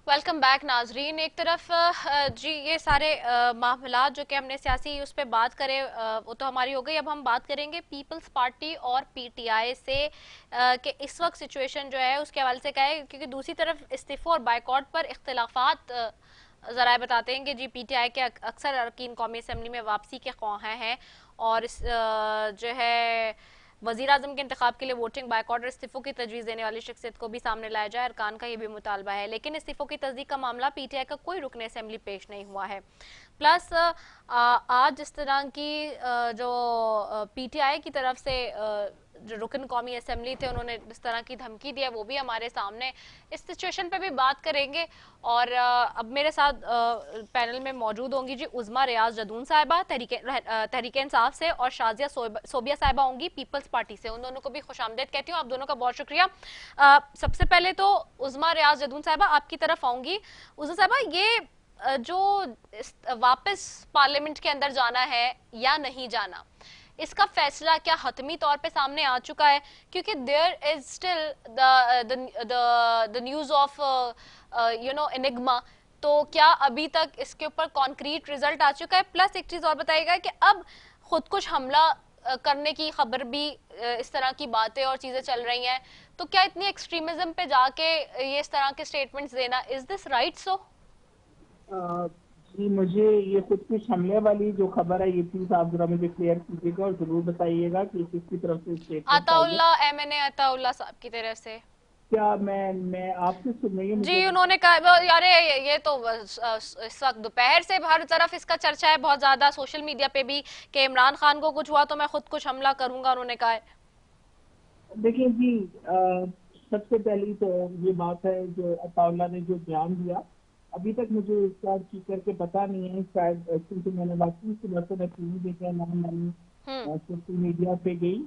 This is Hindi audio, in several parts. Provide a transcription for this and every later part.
वेलकम बैक नाजरीन। एक तरफ जी ये सारे मामला जो कि हमने सियासी उस पर बात करें, वो तो हमारी हो गई। अब हम बात करेंगे पीपल्स पार्टी और पीटीआई से कि इस वक्त सिचुएशन जो है उसके हवाले से क्या है, क्योंकि दूसरी तरफ इस्तीफों और बाइकआउट पर इख्तिलाफात जरा बताते हैं कि जी पीटीआई के अक्सर अरकान कौमी असम्बली में वापसी के ख्वाह हैं और जो है वजीर आजम के इंतखाब के लिए वोटिंग बाइकआउट और इस्तीफों की तजवीज़ देने वाली शख्सियत को भी सामने लाया जाए। अरकान का ये भी मुतालबा है, लेकिन इस्तीफों की तस्दीक का मामला पीटीआई का कोई रुकन असेंबली पेश नहीं हुआ है। प्लस आज इस तरह की जो पीटीआई की तरफ से जो रुकन कौमी असेंबली थे उन्होंने इस तरह की धमकी दी है, वो भी हमारे सामने। इस सिचुएशन पे भी बात करेंगे। और अब मेरे साथ पैनल में मौजूद होंगी जी उज़मा रियाज जदून साहिबा तहरीक इंसाफ से, और शाजिया सोबिया साहिबा होंगी पीपल्स पार्टी से। उन दोनों को भी खुशामदीद कहती हूँ। आप दोनों का बहुत शुक्रिया। सबसे पहले तो उज़मा रियाज जदून साहिबा आपकी तरफ आऊंगी। उज़मा साहिबा, ये जो वापस पार्लियामेंट के अंदर जाना है या नहीं जाना, इसका फैसला क्या हतमी तौर पे सामने आ चुका है? क्योंकि there is still the news of enigma. तो क्या अभी तक इसके ऊपर कॉन्क्रीट रिजल्ट आ चुका है? प्लस एक चीज और बताइएगा कि अब खुदकुश हमला करने की खबर भी, इस तरह की बातें और चीजें चल रही हैं, तो क्या इतनी एक्सट्रीमिज्म पे जाके ये इस तरह के स्टेटमेंट्स देना, इज दिस राइट? सो अ, जी, मुझे ये कुछ हमले वाली जो खबर है, ये प्लीज आप जरा मुझे क्लियर कीजिएगा और जरूर बताइएगा कि किसकी तरफ से स्टेटमेंट आई है। अताउल्ला, एमएनए अताउल्ला साहब की तरफ से। क्या मैं आपसे सुन रही हूँ जी, मुझे? उन्होंने कहा यार ये तो इस वक्त दोपहर से हर तरफ इसका चर्चा है बहुत ज्यादा, सोशल मीडिया पे भी, कि इमरान खान को कुछ हुआ तो मैं खुद कुछ हमला करूंगा, उन्होंने कहा है। देखिए जी, सबसे पहली तो ये बात है जो अताउल्ला ने जो बयान दिया, अभी तक मुझे इसका ठीक करके पता नहीं है। शायद क्योंकि मैंने वाकई सुबह से मैं टीवी देखा ना, हम्म। मैंने सोशल मीडिया पे गई,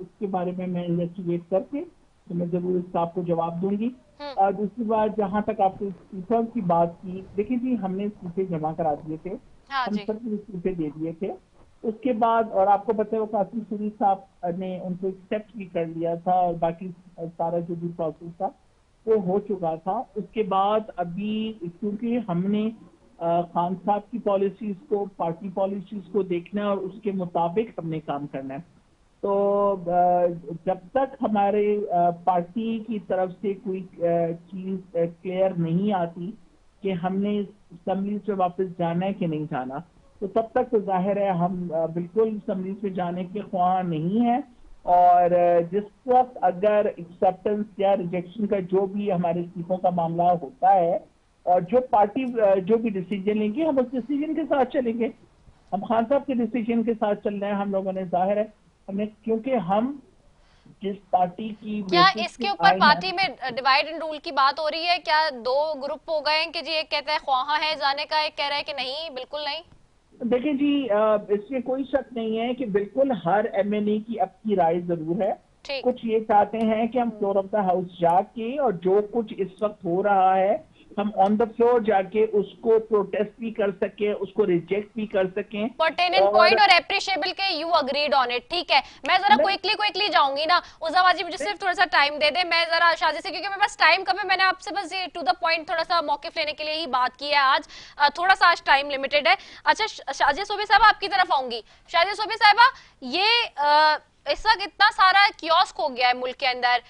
उसके बारे में मैं इन्वेस्टिगेट करके तो मैं जरूर इसका आपको जवाब दूंगी। हम्म। दूसरी बात, जहां तक आपने इस्तीफा की बात की, देखिए जी, हमने इस्तीफे जमा करा दिए थे, हाँ हम जी। सब इस्तीफे दे दिए थे। उसके बाद, और आपको पता है, वो कासिम शरीफ साहब ने उनको एक्सेप्ट भी कर लिया था और बाकी सारा जो भी प्रोसेस था वो हो चुका था। उसके बाद अभी क्योंकि हमने खान साहब की पॉलिसीज को, पार्टी पॉलिसीज को देखना है और उसके मुताबिक हमने काम करना है। तो जब तक हमारे पार्टी की तरफ से कोई चीज क्लियर नहीं आती कि हमने असम्बली से वापस जाना है कि नहीं जाना, तो तब तक तो जाहिर है हम बिल्कुल असम्बली से जाने के ख्वाह नहीं है। और जिस वक्त अगर एक्सेप्टेंस या रिजेक्शन का जो भी हमारे इस्तीफों का मामला होता है, और जो पार्टी जो भी डिसीजन लेंगे, हम उस डिसीजन के साथ चलेंगे। हम खान साहब के डिसीजन के साथ चल रहे हैं हम लोगों ने, जाहिर है हमें, क्योंकि हम जिस पार्टी की क्या बेसिस इसके पे ऊपर आए हैं। पार्टी में डिवाइड एंड रूल की बात हो रही है? क्या दो ग्रुप हो गए हैं कि जी एक कहता है ख्वाहा है जाने का, एक कह रहा है कि नहीं, बिल्कुल नहीं? देखिए जी, इसमें कोई शक नहीं है कि बिल्कुल हर एमएनए की अपनी राय जरूर है। ठीक। कुछ ये चाहते हैं कि हम फ्लोर ऑफ द हाउस जाके, और जो कुछ इस वक्त हो रहा है, हम ऑन द फ्लोर जाके उसको प्रोटेस्ट भी कर सकें, उसको रिजेक्ट भी कर सकें। पर्टेनेंट और पॉइंट और एप्रिशिएबल के यू अग्रीड ऑन इट, ठीक है। मैं जरा नहीं, क्विकली जाऊंगी ना। उजाबाजी, मुझे सिर्फ थोड़ा सा टाइम दे दे, मैं जरा शादी से, क्योंकि मेरे पास टाइम कम है। मैंने आपसे बस ये टू द पॉइंट थोड़ा सा मौकिफ लेने के लिए ही बात की है आज। थोड़ा सा आज टाइम लिमिटेड है। अच्छा, शाजिया सोबी साहब आपकी तरफ आऊंगी। शाजिया सोबी साहबा, ये इस वक्त इतना सारा कियोस्क हो गया है मुल्क के अंदर।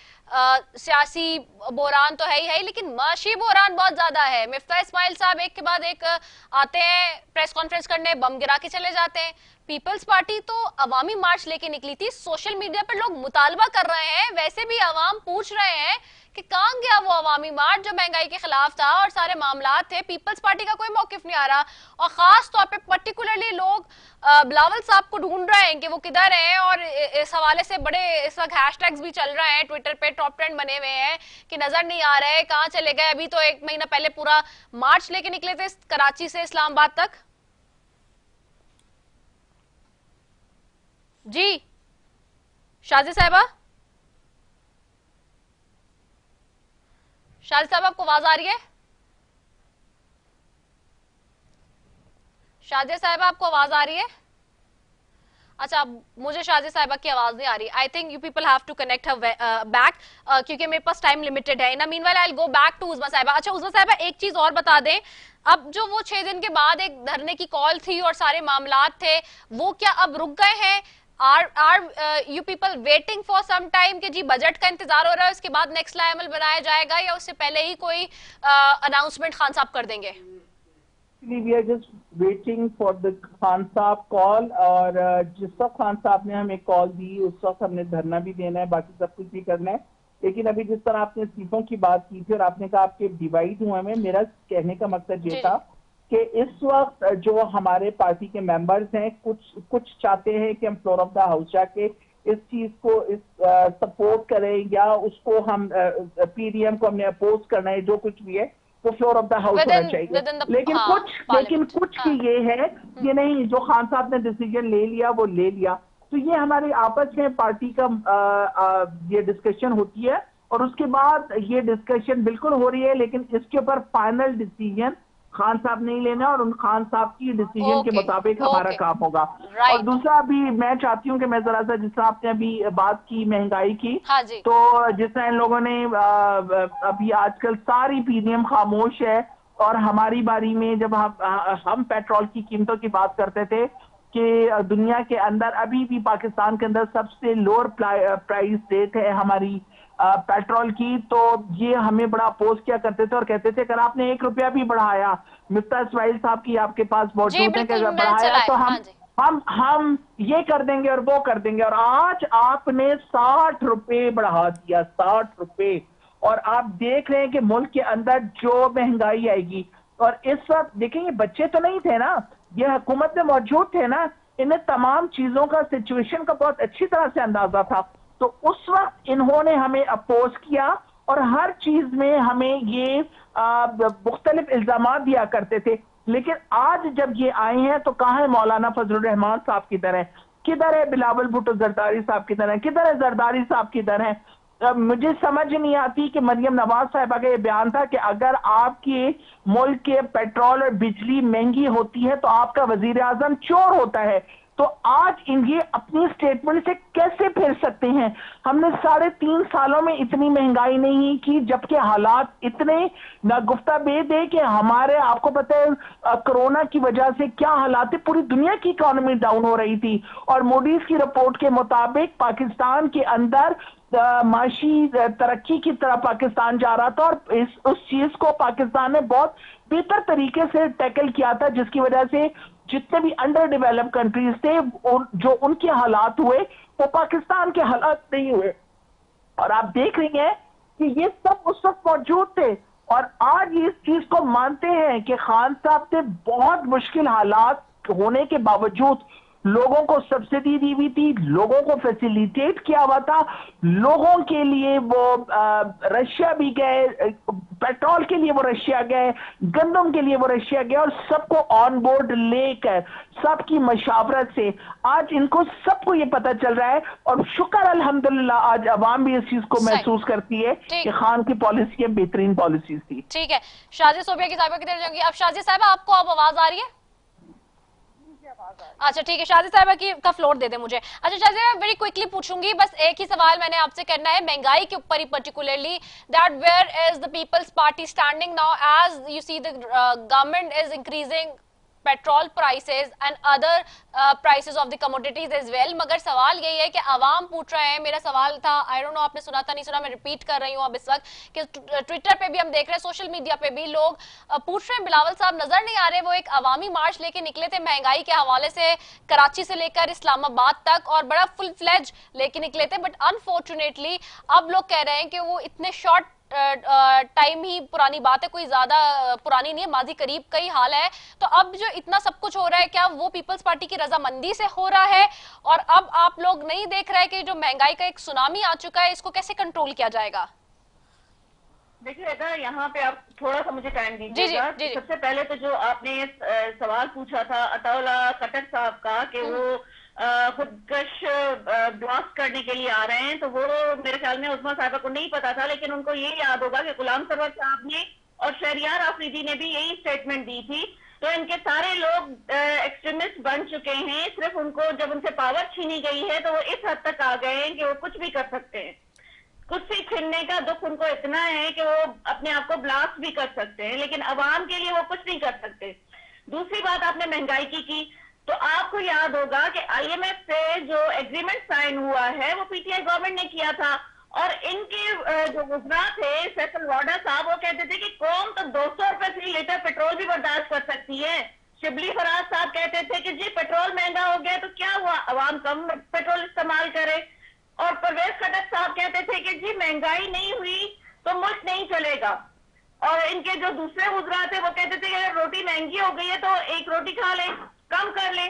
सियासी बोरान तो है ही है, लेकिन माशी बोरान बहुत ज्यादा है। मिफ्ता इस्माइल साहब एक के बाद एक आते हैं प्रेस कॉन्फ्रेंस करने, बम गिरा के चले जाते हैं। पीपल्स पार्टी तो अवामी मार्च लेके निकली थी, सोशल मीडिया पर लोग मुतालबा कर रहे हैं, वैसे भी अवाम पूछ रहे हैं कि कहां गया वो अवामी मार्च जो महंगाई के खिलाफ था और सारे मामला थे। पीपल्स पार्टी का कोई मौकिफ नहीं आ रहा, और खास तौर पे पर्टिकुलरली लोग बिलावल साहब को ढूंढ रहे हैं कि वो किधर हैं। और इस हवाले से बड़े इस वक्त हैशटैग्स भी चल रहे हैं ट्विटर पे, टॉप ट्रेंड बने हुए हैं कि नजर नहीं आ रहे, कहां चले गए। अभी तो एक महीना पहले पूरा मार्च लेके निकले थे कराची से इस्लामाबाद तक। जी शाजी साहबा, शाजी साहब आपको आवाज आ रही है? शाजिया साहब आपको आवाज आ रही है? अच्छा, मुझे शाजी साहिबा की आवाज नहीं आ रही। I think you people have to connect her back, क्योंकि मेरे पास टाइम लिमिटेड है। In meanwhile I will go back to Uzma Sahiba. अच्छा उज़मा साहिबा, एक चीज और बता दें, अब जो वो 6 दिन के बाद एक धरने की कॉल थी और सारे मामलात थे, वो क्या अब रुक गए हैं? Are you people waiting for some time कि जी बजट का इंतजार हो रहा है, उसके बाद नेक्स्ट लाएमल बनाया जाएगा, या उससे पहले ही कोई अनाउंसमेंट खान साहब कर देंगे? We are just waiting for the Khan Sahab call, और जिस वक्त खान साहब ने हमें कॉल दी उस वक्त हमने धरना भी देना है, बाकी सब कुछ भी करना है। लेकिन अभी जिस तरह आपने इस्तीफों की बात की थी और आपने कहा आपके डिवाइड हुए में, मेरा कहने का मकसद ये जी था जी कि इस वक्त जो हमारे पार्टी के मेंबर्स हैं, कुछ कुछ चाहते हैं कि हम फ्लोर ऑफ द हाउस जाके इस चीज को इस सपोर्ट करें, या उसको हम पीडीएम को हमने अपोज करना है, जो कुछ भी है वो फ्लोर ऑफ द हाउस होना चाहिए। विद इन द लेकिन कुछ पार्लियामेंट। की ये है कि नहीं, जो खान साहब ने डिसीजन ले लिया वो ले लिया। तो ये हमारे आपस में पार्टी का ये डिस्कशन होती है, और उसके बाद ये डिस्कशन बिल्कुल हो रही है, लेकिन इसके ऊपर फाइनल डिसीजन खान साहब नहीं लेना, और उन खान साहब की डिसीजन के ओके मुताबिक हमारा ओके, काम होगा। और राइट। दूसरा, अभी मैं चाहती हूँ कि मैं जरा सा, जिस तरह आपने अभी बात की महंगाई की, हाँ जी तो जिस तरह इन लोगों ने अभी आजकल सारी पीडीएम खामोश है, और हमारी बारी में जब हम पेट्रोल की कीमतों की बात करते थे कि दुनिया के अंदर अभी भी पाकिस्तान के अंदर सबसे लोअर प्राइस रेट है हमारी पेट्रोल की, तो ये हमें बड़ा अपोज किया करते थे और कहते थे अगर आपने 1 रुपया भी बढ़ाया, मिफ्ता इस्माइल साहब की आपके पास जी, मौजूद है, कि बिल्कुल अगर मिल बढ़ाया चलाए, तो हाँ जी। हम ये कर देंगे और वो कर देंगे। और आज आपने 60 रुपए बढ़ा दिया, 60 रुपए। और आप देख रहे हैं कि मुल्क के अंदर जो महंगाई आएगी, और इस वक्त देखें ये बच्चे तो नहीं थे ना, ये हुकूमत में मौजूद थे ना, इन्हें तमाम चीजों का, सिचुएशन का बहुत अच्छी तरह से अंदाजा था। तो उस वक्त इन्होंने हमें अपोज किया, और हर चीज में हमें ये मुख्तलिफ इल्जामात दिया करते थे। लेकिन आज जब ये आए हैं तो कहाँ है मौलाना फजलुर रहमान साहब की तरह, किधर है बिलावल भुट्टो जरदारी साहब की तरह, किधर है जरदारी साहब की तरह। मुझे समझ नहीं आती कि मरियम नवाज साहिबा का ये बयान था कि अगर आपके मुल्क के पेट्रोल और बिजली महंगी होती है तो आपका वजीर आजम चोर होता है। तो आज ये अपनी स्टेटमेंट से कैसे फिर सकते हैं? हमने 3.5 सालों में इतनी महंगाई नहीं की, जबकि हालात इतने नागुफ्ता बेद है कि हमारे, आपको पता है कोरोना की वजह से क्या हालात है, पूरी दुनिया की इकोनॉमी डाउन हो रही थी, और मोडीज की रिपोर्ट के मुताबिक पाकिस्तान के अंदर माशी तरक्की की तरफ पाकिस्तान जा रहा था, और उस चीज को पाकिस्तान ने बहुत बेहतर तरीके से टैकल किया था, जिसकी वजह से जितने भी अंडर डेवलप्ड कंट्रीज थे जो उनके हालात हुए वो पाकिस्तान के हालात नहीं हुए। और आप देख रही हैं कि ये सब उस वक्त मौजूद थे, और आज ये इस चीज को मानते हैं कि खान साहब ने बहुत मुश्किल हालात होने के बावजूद लोगों को सब्सिडी दी हुई थी, लोगों को फैसिलिटेट किया हुआ था, लोगों के लिए वो रशिया भी गए, पेट्रोल के लिए वो रशिया गए, गंदम के लिए वो रशिया गए, और सबको ऑन बोर्ड लेकर सबकी मशावरत से आज इनको सबको ये पता चल रहा है। और शुक्र अल्हम्दुलिल्लाह आज अवाम भी इस चीज को महसूस करती है कि खान की पॉलिसी बेहतरीन पॉलिसीज थी। ठीक है, शाजी सोबिया की साहिबा की तरफ जाऊंगी। अब शाजी साहिबा, आपको अब आवाज आ रही है? अच्छा ठीक है, शाजी साहिबा की का फ्लोर दे दे मुझे। अच्छा शाजी साहिबा, वेरी क्विकली पूछूंगी, बस एक ही सवाल मैंने आपसे करना है महंगाई के ऊपर ही, particularly that where is the people's party standing now, as you see the government is increasing petrol prices and other prices of the commodities as well. मगर सवाल यही है कि आवाम पूछ रहे हैं, मेरा सवाल था, आई डोंट नो आपने सुना था नहीं सुना, मैं रिपीट कर रही हूँ अब इस वक्त, कि ट्विटर पे भी हम देख रहे हैं, सोशल मीडिया पे भी लोग पूछ रहे हैं, बिलावल साहब नजर नहीं आ रहे, वो एक अवामी मार्च लेके निकले थे महंगाई के हवाले से, कराची से लेकर इस्लामाबाद तक, और बड़ा फुल फ्लेज लेके निकले थे, बट अनफॉर्चुनेटली अब लोग कह रहे हैं कि वो इतने शॉर्ट टाइम ही पुरानी बात है, कोई ज्यादा पुरानी नहीं है, माजी करीब का ही हाल है। तो अब जो इतना सब कुछ हो रहा है, क्या वो पीपल्स पार्टी की रजामंदी से हो रहा है? और अब आप लोग नहीं देख रहे कि जो महंगाई का एक सुनामी आ चुका है, इसको कैसे कंट्रोल किया जाएगा? देखिए अगर यहाँ पे आप थोड़ा सा मुझे टाइम दीजिएगा। सबसे पहले तो जो आपने सवाल पूछा था अताउल्ला खट्टर साहब का कि वो खुदकश ब्लास्ट करने के लिए आ रहे हैं, तो वो मेरे ख्याल में उस्मा साहिबा को नहीं पता था, लेकिन उनको ये याद होगा कि गुलाम सरवर साहब ने और शहरियार आफरीदी ने भी यही स्टेटमेंट दी थी तो इनके सारे लोग एक्सट्रीमिस्ट बन चुके हैं। सिर्फ उनको जब उनसे पावर छीनी गई है तो वो इस हद तक आ गए हैं कि वो कुछ भी कर सकते हैं। कुर्सी छीनने का दुख उनको इतना है कि वो अपने आप को ब्लास्ट भी कर सकते हैं, लेकिन अवाम के लिए वो कुछ नहीं कर सकते। दूसरी बात, आपने महंगाई की तो आपको याद होगा कि IMF से जो एग्रीमेंट साइन हुआ है वो PTI गवर्नमेंट ने किया था, और इनके जो गुजरा थे फैसल वाडा साहब, वो कहते थे कि कौम तो 200 रुपए फी लीटर पेट्रोल भी बर्दाश्त कर सकती है। शिबली फराज साहब कहते थे कि जी पेट्रोल महंगा हो गया तो क्या हुआ, अवाम कम पेट्रोल इस्तेमाल करे। और परवेज खटक साहब कहते थे कि जी महंगाई नहीं हुई तो मुल्क नहीं चलेगा। और इनके जो दूसरे गुजरा थे वो कहते थे कि अगर रोटी महंगी हो गई है तो एक रोटी खा ले, कम कर ले।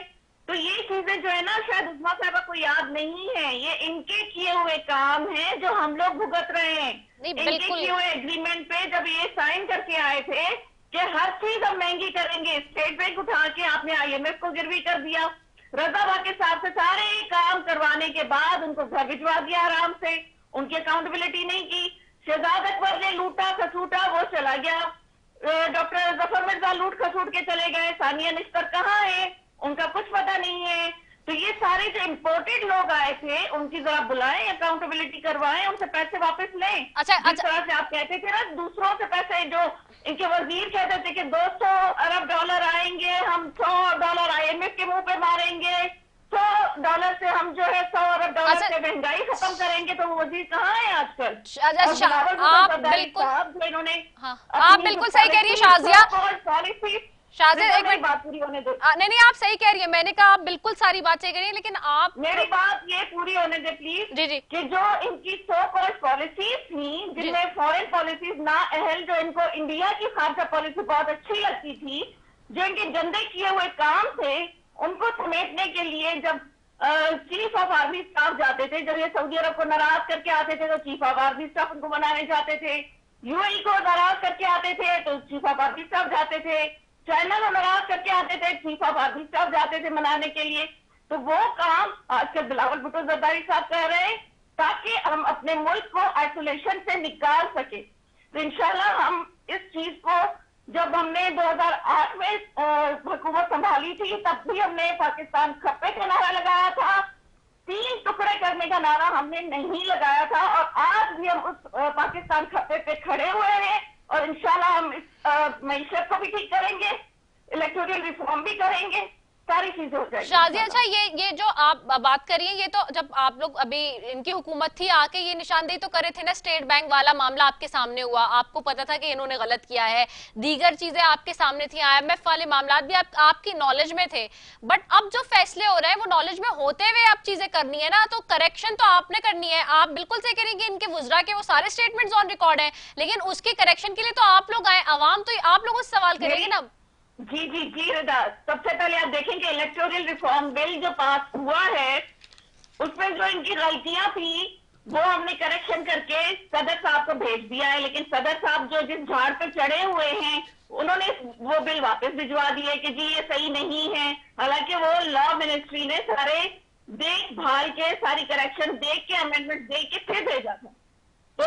तो ये चीजें जो है ना, शायद उस्मा साहबा को याद नहीं है, ये इनके किए हुए काम हैं जो हम लोग भुगत रहे हैं। इनके किए हुए एग्रीमेंट पे जब ये साइन करके आए थे कि हर चीज हम महंगी करेंगे, स्टेट बैंक उठा के आपने IMF को गिरवी कर दिया। रजा वाके साहब से सारे काम करवाने के बाद उनको घर भिजवा दिया आराम से, उनकी अकाउंटेबिलिटी नहीं की। शहजाद अकबर ने लूटा खसूटा, वो चला गया। डॉक्टर जफर मिर्जा लूट खसूट के चले गए। सानिया निश्तर कहाँ है, उनका कुछ पता नहीं है। तो ये सारे जो इम्पोर्टेड लोग आए थे उनकी जरा बुलाएं, अकाउंटेबिलिटी करवाएं, उनसे पैसे वापस लें। अच्छा, जिस तरह से आप कहते थे ना दूसरों से पैसे, जो इनके वजीर कहते थे कि 200 अरब डॉलर आएंगे, हम 100 डॉलर IMF के मुंह पे मारेंगे, 100 डॉलर से हम जो है 100 अरब डॉलर से महंगाई खत्म करेंगे, तो वो वजीर कहाँ है आजकल? आप बिल्कुल, इन्होंने आप बिल्कुल सही कह रही है शाजिया। पॉलिसी शाजिद एक मिनट, बात पूरी होने दो। नहीं आप सही कह रही है, मैंने कहा आप बिल्कुल सारी बात सही कह रही है, लेकिन आप मेरी बात ये पूरी होने दे प्लीज। जी कि जो इनकी सो कॉल्ड पॉलिसीज थी, जिनमें फॉरेन पॉलिसीज ना अहल, जो इनको इंडिया की खारजा पॉलिसी बहुत अच्छी लगती थी, जो इनके गंदे किए हुए काम थे, उनको समेटने के लिए जब चीफ ऑफ आर्मी स्टाफ जाते थे, जब ये सऊदी अरब को नाराज करके आते थे तो चीफ ऑफ आर्मी स्टाफ उनको मनाने जाते थे, UAE को नाराज करके आते थे तो चीफ ऑफ आर्मी स्टाफ जाते थे, चाइना को नाराज करके आते थे, चीफ ऑफ आर्मी स्टाफ जाते थे मनाने के लिए। तो वो काम आजकल बिलावल भुट्टो जरदारी साहब कर रहे हैं ताकि हम अपने मुल्क को आइसोलेशन से निकाल सके। तो इंशाल्लाह हम इस चीज को, जब हमने 2008 में हुकूमत संभाली थी तब भी हमने पाकिस्तान खप्पे का नारा लगाया था, 3 टुकड़े करने का नारा हमने नहीं लगाया था, और आज भी हम उस पाकिस्तान खप्पे पे खड़े हुए हैं। और इंशाल्लाह हम इस मईशत को भी ठीक करेंगे, इलेक्टोरल रिफॉर्म भी करेंगे, सारी चीजें हो जाएगी। शाजिया, अच्छा ये जो आप बात कर रही हैं, ये तो जब आप लोग अभी इनकी हुकूमत थी आके ये निशानदेही तो करे थे ना, स्टेट बैंक वाला मामला आपके सामने हुआ, आपको पता था कि इन्होंने गलत किया है, दीगर चीजें आपके सामने थी, IMF वाले मामला भी आपकी नॉलेज में थे। बट अब जो फैसले हो रहे हैं वो नॉलेज में होते हुए आप चीजें करनी है ना, तो करेक्शन तो आपने करनी है। आप बिल्कुल सही करेंगे, इनके वुजरा के वो सारे स्टेटमेंट्स ऑन रिकॉर्ड है, लेकिन उसके करेक्शन के लिए तो आप लोग आए, अवाम तो आप लोगों से सवाल करेंगे ना। जी रदा, सबसे पहले आप देखें कि इलेक्टोरल रिफॉर्म बिल जो पास हुआ है उसमें जो इनकी गलतियां थी वो हमने करेक्शन करके सदर साहब को भेज दिया है, लेकिन सदर साहब जो जिस झाड़ पे चढ़े हुए हैं उन्होंने वो बिल वापस भिजवा दिए कि जी ये सही नहीं है। हालांकि वो लॉ मिनिस्ट्री ने सारे देख भाल के, सारी करेक्शन देख के, अमेंडमेंट देख के फिर भेजा था। तो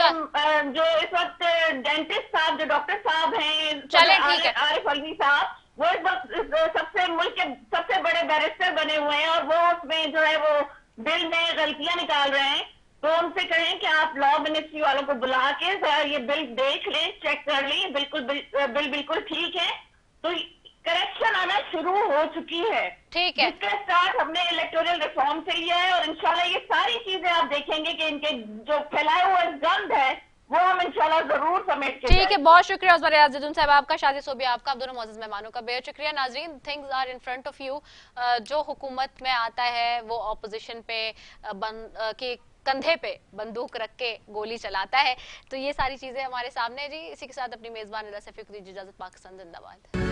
जो इस वक्त डेंटिस्ट साहब, जो डॉक्टर साहब हैं, आरिफ अलवी साहब, वो इस वक्त सबसे मुल्क के सबसे बड़े बैरिस्टर बने हुए हैं, और वो उसमें जो है वो बिल में गलतियां निकाल रहे हैं। तो उनसे कहें कि आप लॉ मिनिस्ट्री वालों को बुला के ये बिल देख लें, चेक कर लें, बिल बिल्कुल ठीक है। तो करेक्शन आना शुरू हो चुकी है, ठीक है, इसका स्टार्ट हमने इलेक्टोरल रिफॉर्म से लिया है, और इंशाल्लाह ये सारी चीजें आप देखेंगे कि इनके जो फैलाए हुए गंद है वो हम इंशाल्लाह जरूर समेट के, ठीक है। बहुत शुक्रिया उस्मा रियाजुद्दीन साहब आपका, शादी सोबिया आपका, आप दोनों मौजूद मेहमानों का बेहद शुक्रिया। नाजरीन, things are in front of you. जो हुकूमत में आता है वो ऑपोजिशन पे के कंधे पे बंदूक रख के गोली चलाता है, तो ये सारी चीजें हमारे सामने। जी, इसी के साथ अपनी मेजबान निदा सफी को दीजिए इजाजत। पाकिस्तान जिंदाबाद।